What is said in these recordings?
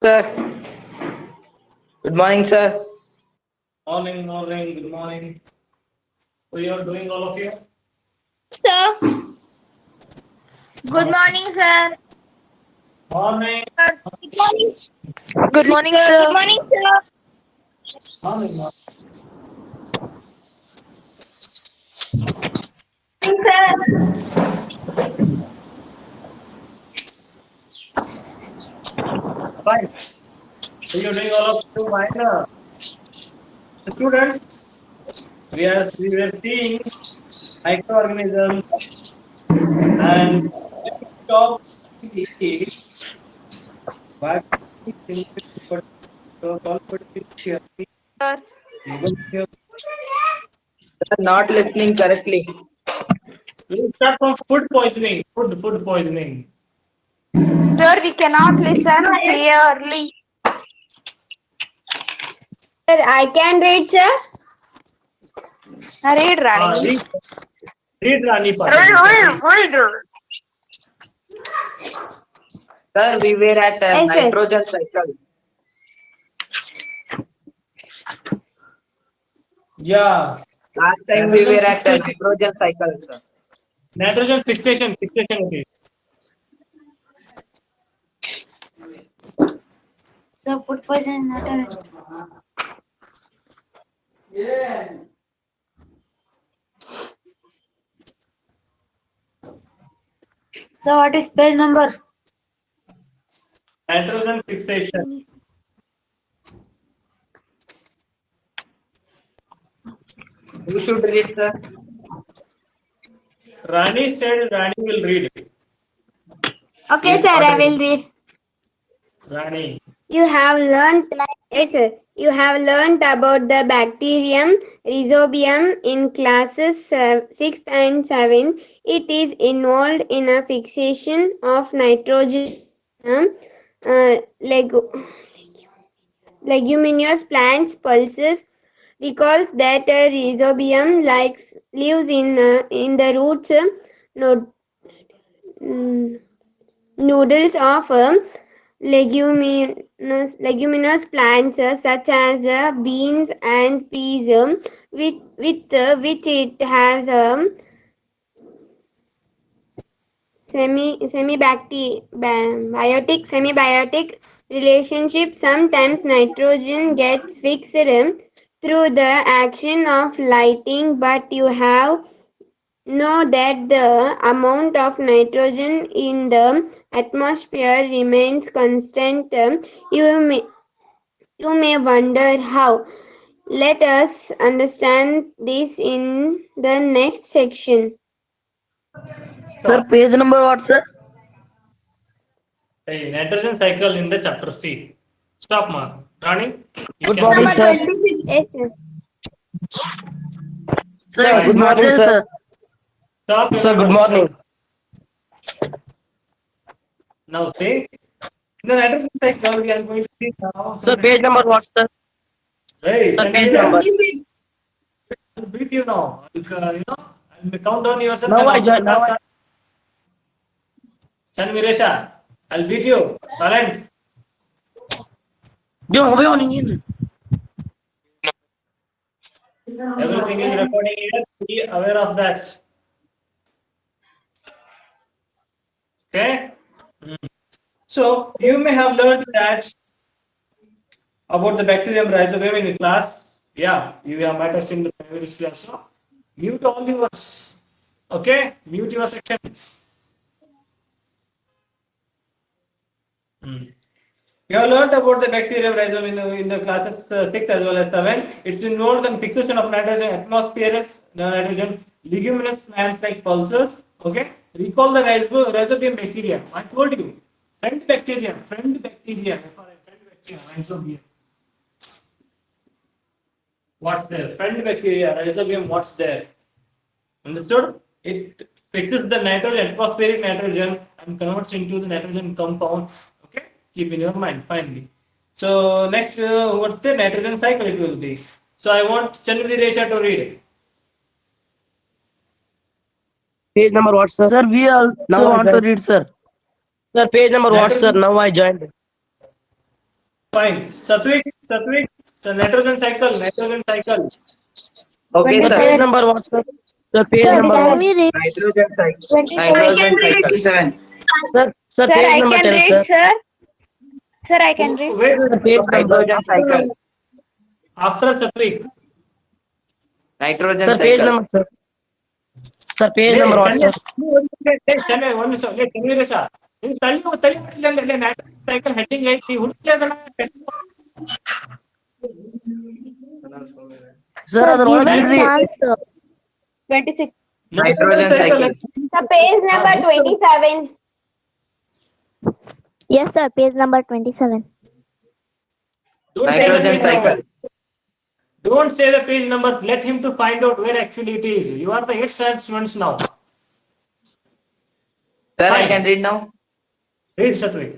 Sir, good morning, sir. Morning, good morning. So you are doing all of you? Sir, good morning, sir. Morning, Good morning, Good morning, sir. Good sir. morning, sir. morning. Good morning, sir. Fine. So you are doing all of you fine. Students, we were seeing microorganisms and top is what is Sir, Sir, not listening correctly. we'll start from food poisoning. Food poisoning. sir, we cannot listen clearly. Sir, I can read, sir. Read, Rani. Read, read Rani Read, Pataji. read, read. Sir, we were at Yes, sir. nitrogen cycle. Yeah. Last time we Nitrogen were at fixation. nitrogen cycle, sir. Nitrogen fixation. Okay. The food poison is not a. So, what is page number? Nitrogen fixation. Who should read, sir? Rani said Rani will read. Okay, Is sir, not I ready. will read. Rani. You have learned, yes, sir. You have learned about the bacterium rhizobium in classes 6 and 7. It is involved in a fixation of nitrogen uh, lego, leguminous plants pulses recalls that rhizobium lives in the roots no, mm, noodles of leguminous plants such as beans and peas with which it has a semibiotic relationship. Sometimes nitrogen gets fixed through the action of lighting, but you have know that the amount of nitrogen in the atmosphere remains constant. You may wonder how. Let us understand this in the next section. Sir, Stop. page number what, sir? Hey, nitrogen cycle in the chapter C. Stop, ma. Rani, you Good can morning, read. Number sir. 26. Yes, sir. Sir, Sir, it is good not morning, there, sir. sir. Stop, Sir, good everyone. morning. Now, say, in the nitrogen cycle, we are going to see now. Sir, page number what, sir? Hey, Sir, page Chandraya, number. 26. I'll beat you now. I'll count down yourself Now and I after join. that, start. Chan Viresha, I'll beat you. Silent. जो होवे वो नहीं है. Everything is recording here. Be aware of that. Okay? So, you may have learned that about the bacterium rhizobium in class. Yeah, you might have seen the primary history also. Mute all yours. Okay? Mute your section. You have learned about the bacterium rhizome in the classes 6 as well as 7. It's involved in fixation of nitrogen atmospheres, nitrogen leguminous plants like pulsars. Okay? Recall the rhizobium bacteria. I told you. Friend bacteria. Friend bacteria. Rhizobium. What's there? Friend bacteria, rhizobium, what's there? Understood? It fixes the nitrogen, atmospheric nitrogen, and converts into the nitrogen compound. Okay? Keep in your mind, finally. So, next, what's the nitrogen cycle it will be? So, I want Chandri Resha to read. Page number what, sir? Sir, we Now also I want to joined. read, sir. Sir, page number what, sir? Nitrogen, Now I joined. Fine. Satvik. So nitrogen cycle. Okay, Sir, sir. page number what, sir? Sir, page Sir, number can what? we read Nitrogen cycle. 27? Nitrogen cycle. 27. Sir, Sir, page I number can 10, read, sir. sir. Sir, I can read. Wait. Sir, page number. Nitrogen cycle. After Satvik. Nitrogen Sir, page cycle. number, sir. Sir, page number Lay, what, sir? Chennai, one minute. Lay, Tanvir sir. In tali nitrogen cycle heading ಐತಿ ಹುಡುಕ್ಲೇದನ Sir, ಅದ್ರ ಒಳಗೆ Given ಇಲ್ರಿ. chance 26. Nitrogen cycle. Sir, page number 27. Yes, sir. Page number 27. Don't say the Nitrogen page cycle. number. Don't say the page numbers. Let him to find out where actually it is. You are the 8th standard students now. Sir, I Fine. can read now. Read Satvik.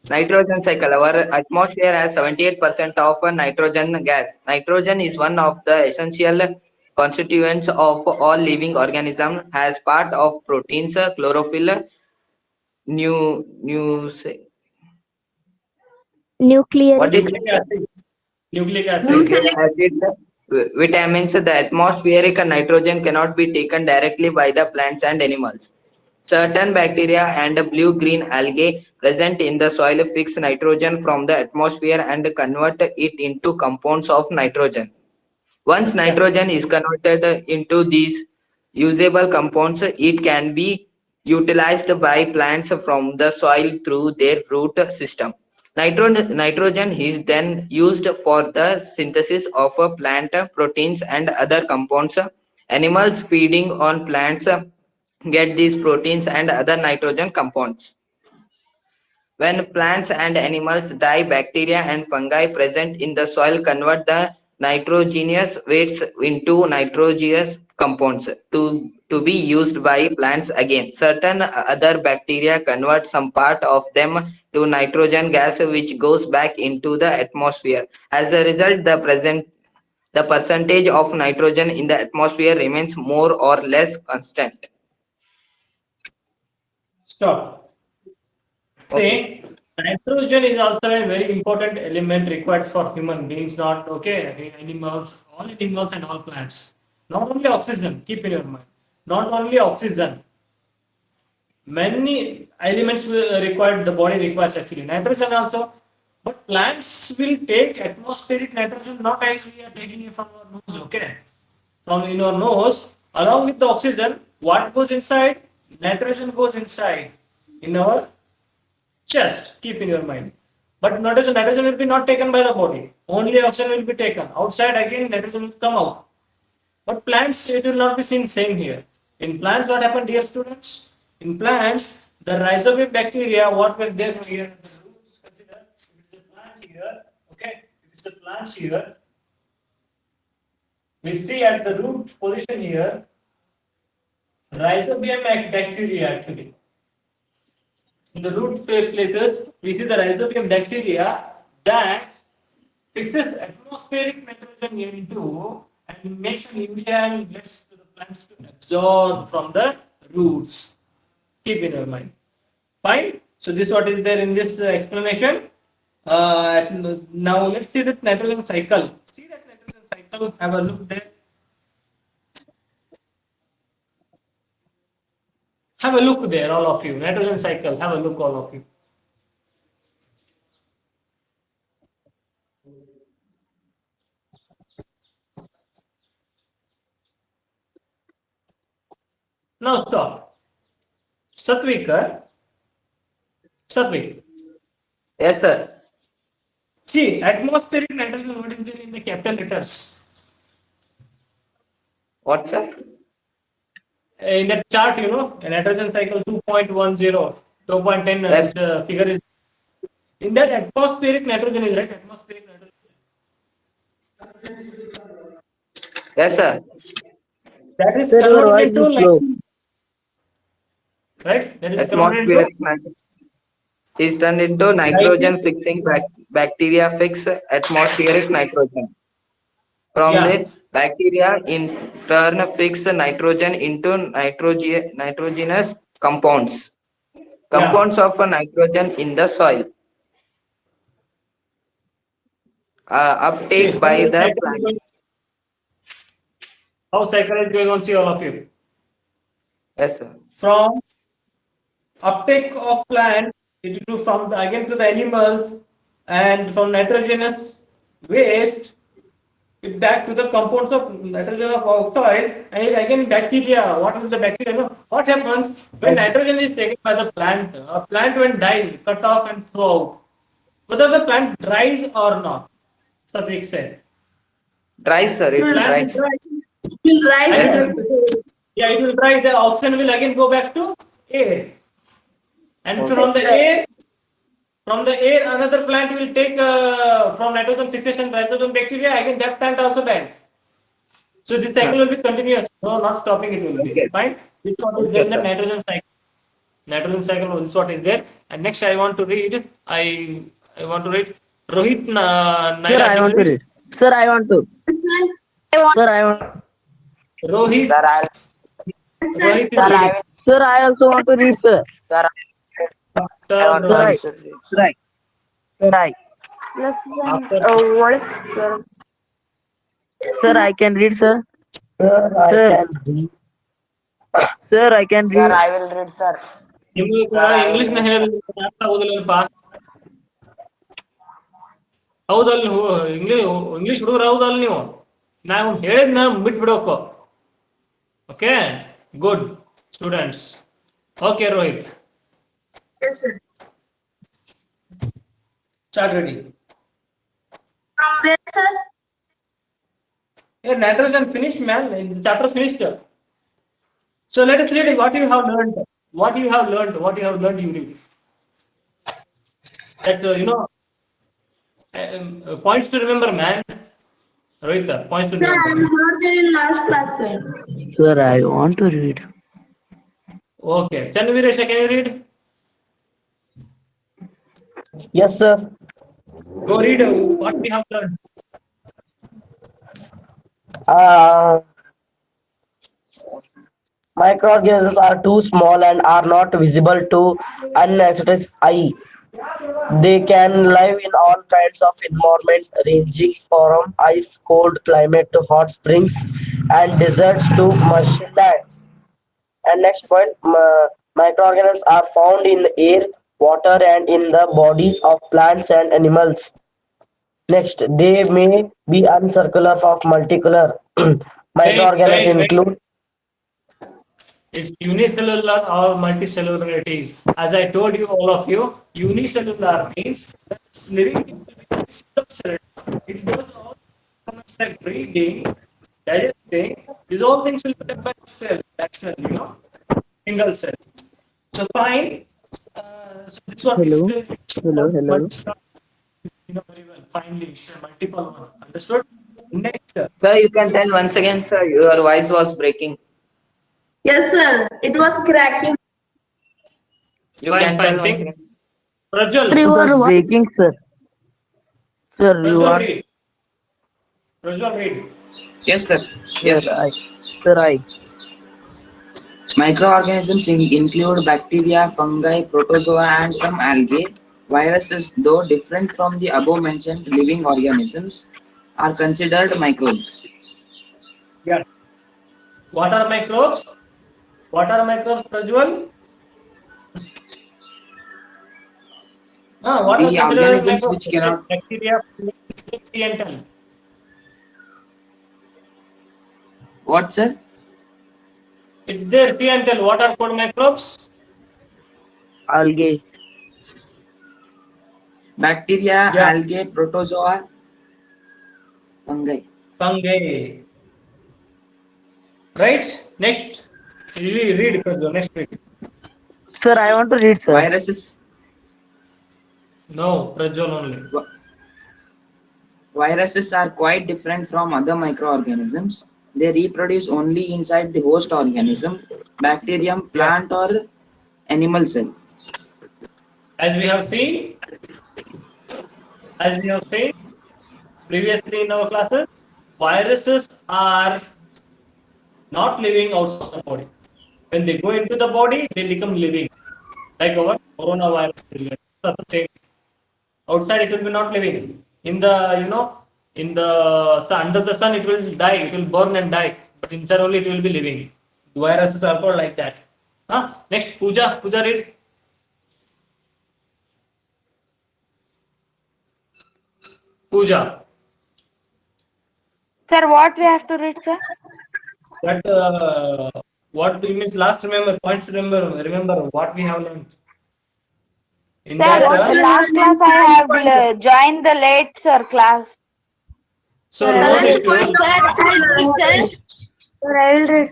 Nitrogen cycle. Our atmosphere has 78% of nitrogen gas. Nitrogen is one of the essential constituents of all living organisms as part of proteins, chlorophyll, new Nuclear. what is Nucleic acid. Nucleic acid. nucleic acids, vitamins. The atmospheric nitrogen cannot be taken directly by the plants and animals. Certain bacteria and blue-green algae present in the soil fix nitrogen from the atmosphere and convert it into compounds of nitrogen. Once nitrogen is converted into these usable compounds, it can be utilized by plants from the soil through their root system. Nitrogen is then used for the synthesis of plant proteins and other compounds. Animals feeding on plants get these proteins and other nitrogen compounds. When plants and animals die, bacteria and fungi present in the soil convert the nitrogenous wastes into nitrogenous compounds to be used by plants again. Certain other bacteria convert some part of them to nitrogen gas, which goes back into the atmosphere. As a result, the percentage of nitrogen in the atmosphere remains more or less constant. Stop. See, nitrogen is also a very important element required for human beings, not okay, animals and all plants. Not only oxygen, keep in your mind. Not only oxygen, many elements will required the body requires actually nitrogen also. But plants will take atmospheric nitrogen not as we are taking it from our nose, okay? From in our nose, along with the oxygen, what goes inside? Nitrogen goes inside in our chest. Keep in your mind. But nitrogen will be not taken by the body. Only oxygen will be taken. Outside again, nitrogen will come out. But plants, it will not be seen same here. In plants, what happened, dear students? In plants, the rhizobia bacteria, what were there here? The roots, consider, if it's a plant here, okay, if it's a plant here, we see at the root position here, rhizobium bacteria actually. In the root places, we see the rhizobium bacteria that fixes atmospheric nitrogen into and makes an urea and lets the plants to absorb from the roots. Keep in your mind. Fine. So this what is there in this explanation. Now let's see that nitrogen cycle. See that nitrogen cycle. Have a look there. Have a look there, all of you. Nitrogen cycle. Have a look, all of you. Now stop. Satvik. Satvik. Yes, sir. See, atmospheric nitrogen, what is there in the capital letters? What, sir? In that chart, you know, the nitrogen cycle 2.10, 2.10 Yes. figure is. In that atmospheric nitrogen is right, atmospheric nitrogen. Yes, sir. That is Sir, your converted voice into is slow. right? That is converted into Atmospheric nitrogen is turned into nitrogen fixing bacteria fix atmospheric nitrogen. From yeah. the bacteria in turn fix nitrogen into nitrogenous compounds. Yeah. Compounds of nitrogen in the soil. See, uptake by the cycle is plants. going, how cycle is going on, see all of you. Yes, sir. From uptake of plant it to from the, again to the animals and from nitrogenous waste it back to the compounds of nitrogen of oxide and it again bacteria. What is the bacteria? No, what happens when nitrogen is taken by the plant? A plant when dies, cut off and throw out. Whether the plant dries or not, Satvik said. Dry, sir. It will Plant dry. will dry It will rise and Yes, it sir. will, yeah, it will dry. The oxygen will again go back to air, and Okay. from the air, another plant will take from nitrogen fixation rhizobium bacteria. Again, that plant also dies. So this cycle will be continuous. No, not stopping. It will be Okay. fine. This one is there Okay, in the sir. nitrogen cycle. Nitrogen cycle. This what is there. And next, I want to read. I want to read Rohit Sir, Naila. I Can you want to read? read. Sir, I want to. sir. Sir, I want. Rohit. Sir, I Sir, Rohit is sir, I reading. will, Sir, I also want to read, sir. sir, I After want Sir, to I. read, sir. Sir, I. Sir, I. after What is sir? Sir, I can read, sir. Sir, sir, I can Sir, read. I will read, sir. ನಿಮಗೆ Sir, I will English ನ read, sir. ಹೇಳಿದ್ರೆ ಅರ್ಥ ಆಗೋದಿಲ್ಲಪ್ಪ. ಹೌದಲ್ಲ ನೀವು English ಹುಡುಗರು ಹೌದಲ್ಲ ನೀವು. ನಾವು ಹೇಳಿದ್ನ ಬಿಟ್ಬಿಡೋಕು. Okay good students. Okay Rohit yes, sir. Start ready. From where, sir? Hey, nitrogen finished, man. The chapter finished. So let us read what you have learned. What you have learned. What you have learned. You read. That's points to remember, man. Rohit, points to Sir, I remember. was not there in last class, sir. Sir, I want to read. Okay, Chanviresha, can you read? Yes, sir. Go read what we have learned. Uh, Microorganisms are too small and are not visible to unaesthetic eye. They can live in all kinds of environments, ranging from ice cold climate to hot springs and deserts to marshlands. And next point, microorganisms are found in air, water, and in the bodies of plants and animals. Next, they may be uncircular of multicolor. Microorganisms Wait. include. It's unicellular or multicellular it is. As I told you, all of you, unicellular means it's living in the single cell. It does all functions like breathing, digesting. These all things will be done by the cell. That cell, single cell. So fine. So this one is Hello, hello. very well. Finally, it's a multiple one. Understood? Next. Sir, you can tell once again, sir. Your voice was breaking. Yes, sir. It was cracking. You Fine, can fine. tell once Think. again. Prajwal. It was breaking, sir. Sir, you Prajwal are. read. Prajwal read. Yes, sir. Yes, Sir, sir. I. Sir, I. Microorganisms include bacteria, fungi, protozoa, and some algae. Viruses, though different from the above mentioned living organisms, are considered microbes. Yeah. What are microbes? What are microbes, Prajwal? What are The considered as organisms microbes? which cannot. Bacteria, C and tell. What, sir? It's there, C and tell. What are called microbes? Algae. Bacteria, Yeah. algae, protozoa, fungi. Fungi. Right? Next. Read, Prajwal. Next read. Sir, I want to read, sir. Viruses. No, Prajwal only. Viruses are quite different from other microorganisms. They reproduce only inside the host organism, bacterium, Yeah. plant, or animal cell. As we have seen, previously in our classes, viruses are not living outside the body. When they go into the body, they become living. Like our coronavirus. Same. Outside, it will be not living. In the in the under the sun it will die, it will burn and die, but inside only it will be living. Viruses are called like that. Next, Puja read. Puja. Sir, what we have to read, sir? But what do you means last, remember points, remember what we have learned in Sir, that last class I have joined the late, sir, class. so no issue. Sir, I will read.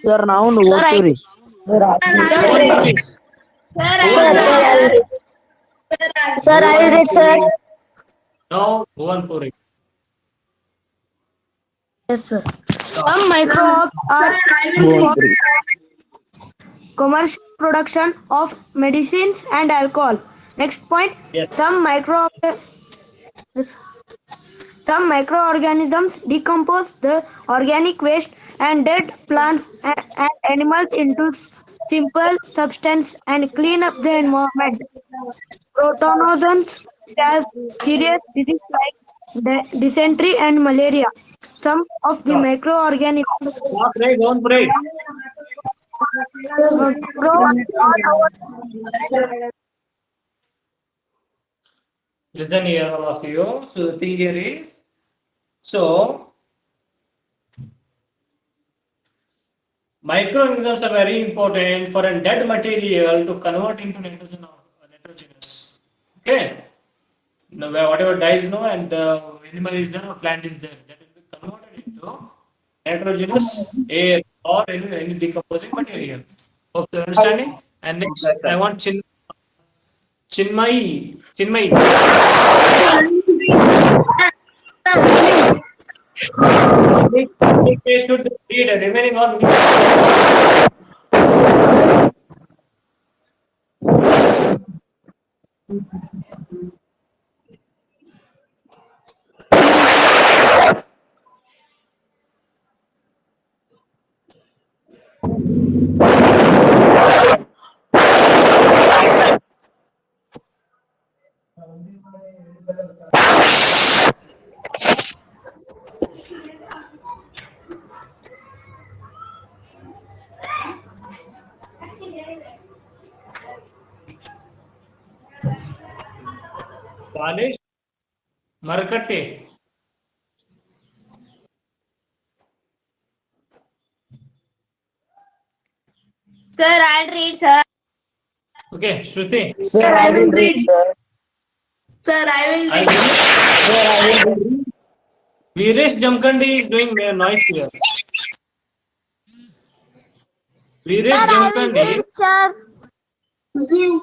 Sir, now no what to read? Sir, Who want to read? Who want to read? Sir, Who I will want read, to sir. read? No, who want to read? Yes, sir. Some microbes are used for commercial production of medicines and alcohol. Next point, Yes. some microorganisms decompose the organic waste and dead plants and animals into simple substance and clean up the environment. Protozoans cause serious diseases like dysentery and malaria. Some of the Stop. microorganisms Stop, pray, don't pray. grow on our Listen here, all of you. So the thing here is, so microorganisms are very important for a dead material to convert into nitrogen or nitrogenous. Okay. Now, whatever dies, no, and the animal is there or plant is there, that will be converted into nitrogenous air or any decomposing material. Hope you're understanding. And next, Yes, I sir. want Chinmay. They should read remaining on me. Vanish Markate. Sir, I'll read, sir. Okay, Shruti. sir, I will read, sir. Sir, I will I'll read. read. Sir, I will read. Veeresh Jamkandi is doing noise here. Veeresh Jamkandi. sir. Give.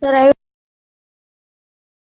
Sir, I